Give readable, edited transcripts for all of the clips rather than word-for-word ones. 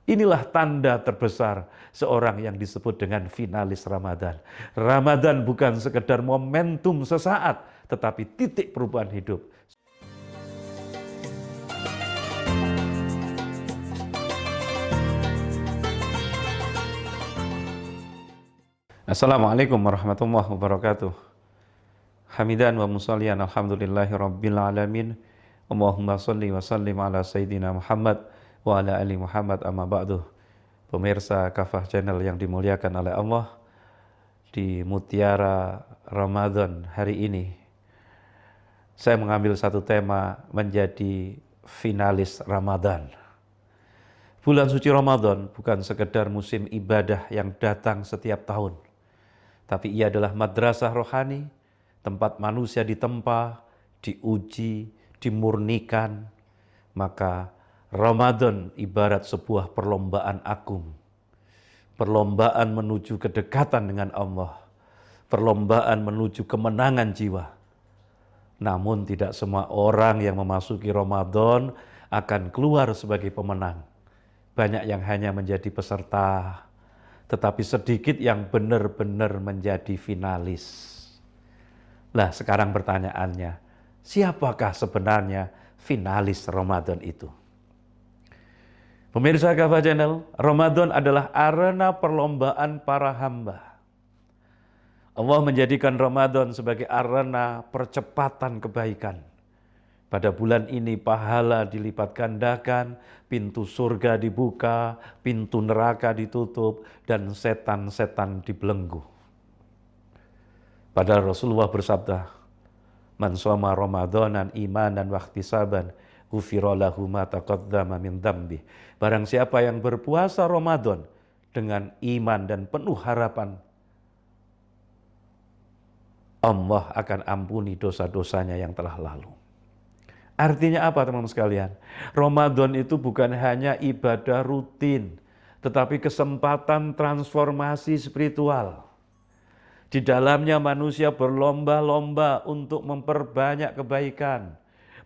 Inilah tanda terbesar seorang yang disebut dengan finalis Ramadan. Ramadan bukan sekedar momentum sesaat, tetapi titik perubahan hidup. Assalamualaikum warahmatullahi wabarakatuh. Hamidan wa musallian alhamdulillahi rabbil alamin. Allahumma salli wa sallim ala sayyidina Muhammad wa ala ali Muhammad amma ba'du. Pemirsa Kafah Channel yang dimuliakan oleh Allah, di Mutiara Ramadan hari ini saya mengambil satu tema menjadi finalis Ramadan. Bulan suci Ramadan bukan sekedar musim ibadah yang datang setiap tahun, tapi ia adalah madrasah rohani, tempat manusia ditempa, diuji, dimurnikan. Maka Ramadan ibarat sebuah perlombaan agung. Perlombaan menuju kedekatan dengan Allah. Perlombaan menuju kemenangan jiwa. Namun tidak semua orang yang memasuki Ramadan akan keluar sebagai pemenang. Banyak yang hanya menjadi peserta, tetapi sedikit yang benar-benar menjadi finalis. Nah, sekarang pertanyaannya, siapakah sebenarnya finalis Ramadan itu? Pemirsa Kafah Channel, Ramadan adalah arena perlombaan para hamba. Allah menjadikan Ramadan sebagai arena percepatan kebaikan. Pada bulan ini pahala dilipat gandakan, pintu surga dibuka, pintu neraka ditutup, dan setan-setan dibelenggu. Padahal Rasulullah bersabda, "Man shoma Ramadanan imanan wa ihtisaban, ghufira lahu ma taqaddama min dzambi." Barang siapa yang berpuasa Ramadan dengan iman dan penuh harapan, Allah akan ampuni dosa-dosanya yang telah lalu. Artinya apa teman-teman sekalian? Ramadan itu bukan hanya ibadah rutin, tetapi kesempatan transformasi spiritual. Di dalamnya manusia berlomba-lomba untuk memperbanyak kebaikan,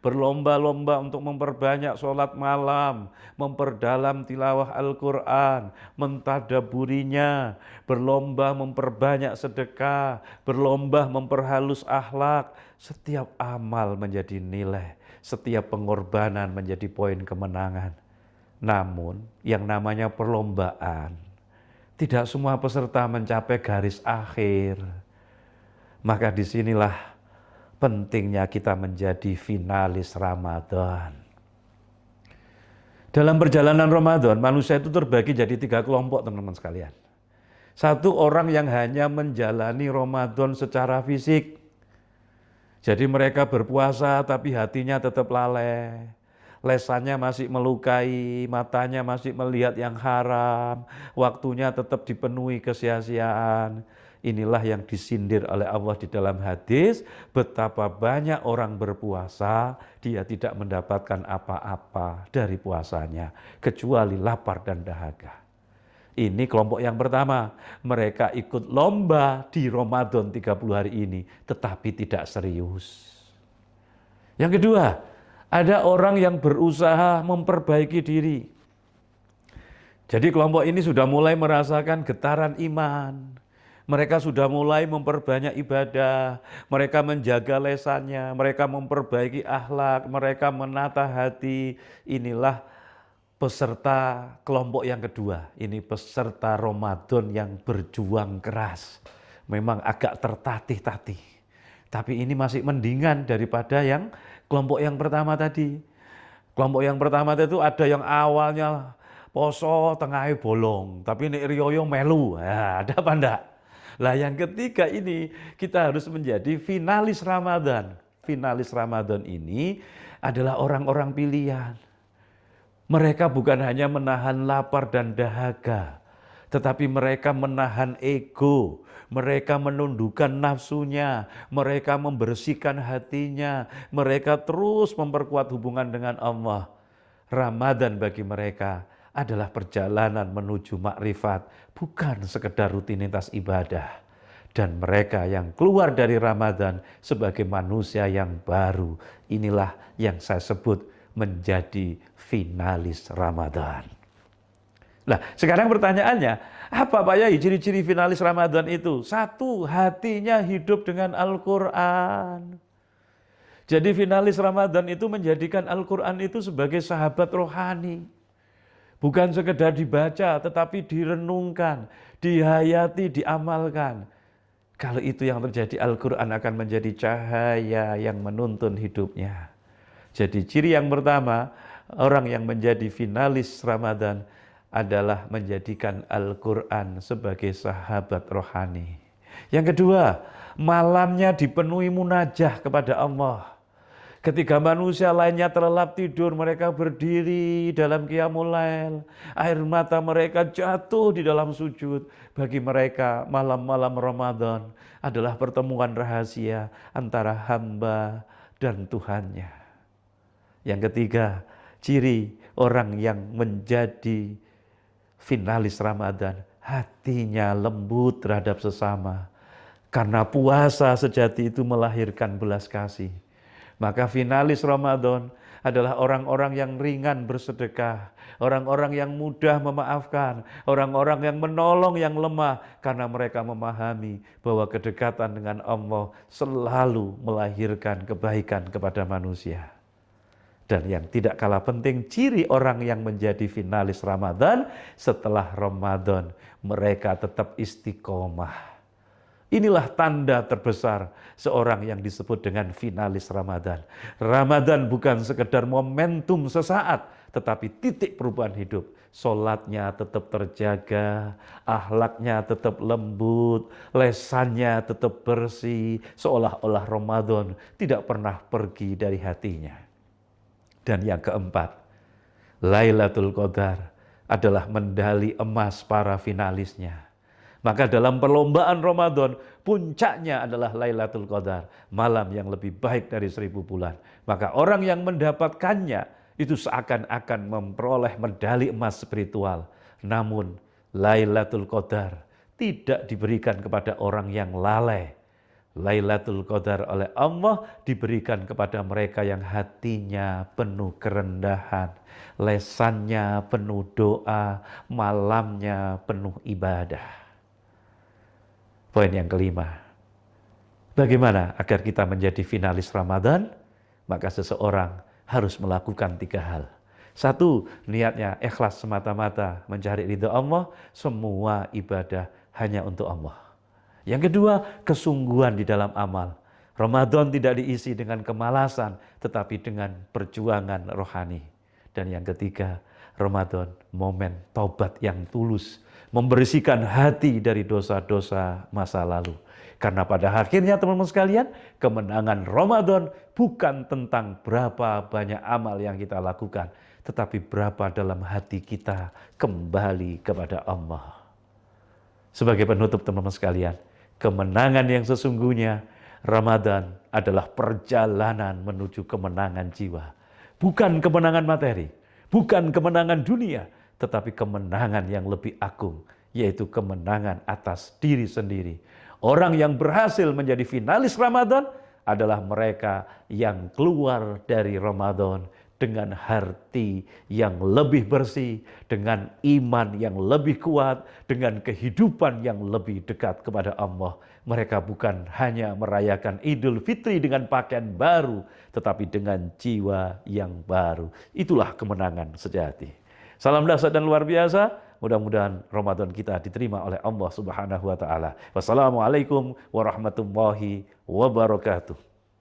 berlomba-lomba untuk memperbanyak sholat malam, memperdalam tilawah Al-Quran, mentadaburinya, berlomba memperbanyak sedekah, berlomba memperhalus akhlak. Setiap amal menjadi nilai, setiap pengorbanan menjadi poin kemenangan. Namun yang namanya perlombaan, tidak semua peserta mencapai garis akhir. Maka disinilah pentingnya kita menjadi finalis Ramadan. Dalam perjalanan Ramadan, manusia itu terbagi jadi 3 kelompok teman-teman sekalian. Satu, orang yang hanya menjalani Ramadan secara fisik. Jadi mereka berpuasa tapi hatinya tetap lalai. Lesannya masih melukai, matanya masih melihat yang haram, waktunya tetap dipenuhi kesia-siaan. Inilah yang disindir oleh Allah di dalam hadis, betapa banyak orang berpuasa, dia tidak mendapatkan apa-apa dari puasanya, kecuali lapar dan dahaga. Ini kelompok yang pertama, mereka ikut lomba di Ramadan 30 hari ini, tetapi tidak serius. Yang kedua, ada orang yang berusaha memperbaiki diri. Jadi kelompok ini sudah mulai merasakan getaran iman. Mereka sudah mulai memperbanyak ibadah, mereka menjaga lesannya, mereka memperbaiki akhlak, mereka menata hati. Inilah peserta kelompok yang kedua. Ini peserta Ramadan yang berjuang keras. Memang agak tertatih-tatih. Tapi ini masih mendingan daripada yang kelompok yang pertama tadi. Kelompok yang pertama itu ada yang awalnya poso, tengahnya bolong. Tapi ini riyoyo melu. Ya, ada apa enggak? Lah yang ketiga ini kita harus menjadi finalis Ramadan. Finalis Ramadan ini adalah orang-orang pilihan. Mereka bukan hanya menahan lapar dan dahaga, tetapi mereka menahan ego, mereka menundukkan nafsunya, mereka membersihkan hatinya, mereka terus memperkuat hubungan dengan Allah. Ramadan bagi mereka adalah perjalanan menuju makrifat, bukan sekedar rutinitas ibadah. Dan mereka yang keluar dari Ramadan sebagai manusia yang baru, inilah yang saya sebut menjadi finalis Ramadan. Nah, sekarang pertanyaannya, apa Pak Yai ciri-ciri finalis Ramadan itu? Satu, hatinya hidup dengan Al-Quran. Jadi finalis Ramadan itu menjadikan Al-Quran itu sebagai sahabat rohani. Bukan sekedar dibaca, tetapi direnungkan, dihayati, diamalkan. Kalau itu yang terjadi, Al-Quran akan menjadi cahaya yang menuntun hidupnya. Jadi ciri yang pertama, orang yang menjadi finalis Ramadan adalah menjadikan Al-Quran sebagai sahabat rohani. Yang kedua, malamnya dipenuhi munajah kepada Allah. Ketika manusia lainnya terlelap tidur, mereka berdiri dalam qiyamul lail. Air mata mereka jatuh di dalam sujud. Bagi mereka, malam-malam Ramadan adalah pertemuan rahasia antara hamba dan Tuhannya. Yang ketiga, ciri orang yang menjadi finalis Ramadan, hatinya lembut terhadap sesama. Karena puasa sejati itu melahirkan belas kasih. Maka finalis Ramadan adalah orang-orang yang ringan bersedekah, orang-orang yang mudah memaafkan, orang-orang yang menolong yang lemah karena mereka memahami bahwa kedekatan dengan Allah selalu melahirkan kebaikan kepada manusia. Dan yang tidak kalah penting, ciri orang yang menjadi finalis Ramadan, setelah Ramadan mereka tetap istiqomah. Inilah tanda terbesar seorang yang disebut dengan finalis Ramadan. Ramadan bukan sekedar momentum sesaat, tetapi titik perubahan hidup. Sholatnya tetap terjaga, akhlaknya tetap lembut, lesannya tetap bersih, seolah-olah Ramadan tidak pernah pergi dari hatinya. Dan yang keempat, Lailatul Qadar adalah medali emas para finalisnya. Maka dalam perlombaan Ramadan, puncaknya adalah Lailatul Qadar, malam yang lebih baik dari 1000 bulan. Maka orang yang mendapatkannya itu seakan-akan memperoleh medali emas spiritual. Namun Lailatul Qadar tidak diberikan kepada orang yang lalai. Lailatul Qadar oleh Allah diberikan kepada mereka yang hatinya penuh kerendahan, lesannya penuh doa, malamnya penuh ibadah. Poin yang kelima, bagaimana agar kita menjadi finalis Ramadan? Maka seseorang harus melakukan 3 hal. 1, niatnya ikhlas semata-mata mencari ridha Allah, semua ibadah hanya untuk Allah. Yang kedua, kesungguhan di dalam amal. Ramadan tidak diisi dengan kemalasan, tetapi dengan perjuangan rohani. Dan yang ketiga, Ramadan momen taubat yang tulus, membersihkan hati dari dosa-dosa masa lalu. Karena pada akhirnya teman-teman sekalian, kemenangan Ramadan bukan tentang berapa banyak amal yang kita lakukan, tetapi berapa dalam hati kita kembali kepada Allah. Sebagai penutup teman-teman sekalian, kemenangan yang sesungguhnya, Ramadan adalah perjalanan menuju kemenangan jiwa. Bukan kemenangan materi, bukan kemenangan dunia, tetapi kemenangan yang lebih agung, yaitu kemenangan atas diri sendiri. Orang yang berhasil menjadi finalis Ramadan adalah mereka yang keluar dari Ramadan dengan hati yang lebih bersih, dengan iman yang lebih kuat, dengan kehidupan yang lebih dekat kepada Allah. Mereka bukan hanya merayakan Idul Fitri dengan pakaian baru, tetapi dengan jiwa yang baru. Itulah kemenangan sejati. Salam dahsyat dan luar biasa. Mudah-mudahan Ramadan kita diterima oleh Allah Subhanahu wa taala. Wassalamualaikum warahmatullahi wabarakatuh.